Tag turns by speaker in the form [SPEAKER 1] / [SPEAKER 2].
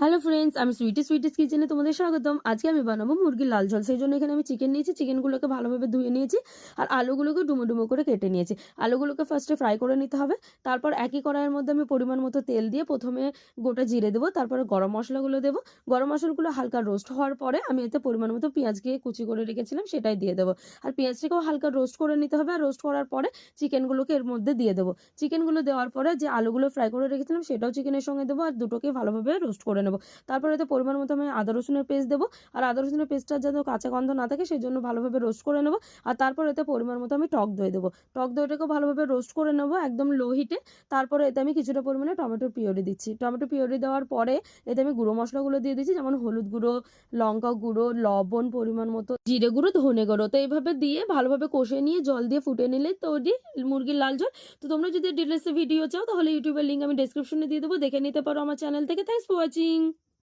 [SPEAKER 1] Hello friends, আমি sweeties কিচেনে তোমাদের স্বাগতম। আজকে আমি বানাবো মুরগির লাল ঝোল। সেই জন্য এখানে আমি চিকেন নিয়েছি, চিকেনগুলোকে ভালোভাবে ধুয়ে নিয়েছি আর আলুগুলোকে ডুমো ডুমো করে কেটে নিয়েছি। আলুগুলোকে ফার্স্টে ফ্রাই করে নিতে হবে। তারপর একই কড়াইয়ের মধ্যে আমি পরিমাণ মতো তেল দিয়ে প্রথমে গোটা জিরে দেবো, তারপরে গরম মশলাগুলো দেবো। গরম মশলাগুলো হালকা রোস্ট হওয়ার পরে আমি এতে পরিমাণ মতো পেঁয়াজকে কুচি করে রেখেছিলাম সেটাই দিয়ে দেবো। আর পেঁয়াজটাকেও হালকা রোস্ট করে নিতে হবে। আর রোস্ট করার পরে চিকেনগুলোকে এর মধ্যে দিয়ে দেবো। চিকেনগুলো দেওয়ার পরে যে আলুগুলো ফ্রাই করে রেখেছিলাম সেটাও চিকেনের সঙ্গে দেবো আর দুটোকে ভালোভাবে রোস্ট করে নেবো। তারপরে এতে পরিমাণ মতো আমি আদা রসুনের পেস্ট দেবো। আর আদা রসুনের পেস্টটা যেন কাঁচা গন্ধ না থাকে সেই জন্য ভালোভাবে রোস্ট করে নেবো। আর তারপর এতে পরিমাণ মতো আমি টক দই দেবো। টক দইটাকেও ভালোভাবে রোস্ট করে নেবো একদম লো হিটে। তারপরে এতে আমি কিছুটা পরিমাণে টমেটোর পিউরি দিচ্ছি। টমেটো পিউরি দেওয়ার পরে এতে আমি গুঁড়ো মশলাগুলো দিয়ে দিচ্ছি, যেমন হলুদ গুঁড়ো, লঙ্কা গুঁড়ো, লবণ, পরিমাণ মতো জিরে গুঁড়ো, ধনে গুঁড়ো। তো এইভাবে দিয়ে ভালোভাবে কষে নিয়ে জল দিয়ে ফুটে নিলে তৈরি মুরগির লাল ঝোল। তো তোমরা যদি ডিটেলসে ভিডিও চাও তাহলে ইউটিউবের লিঙ্ক আমি ডেসক্রিপশনে দিয়ে দেবো, দেখে নিতে পারো আমার চ্যানেল থেকে। Thanks for watching.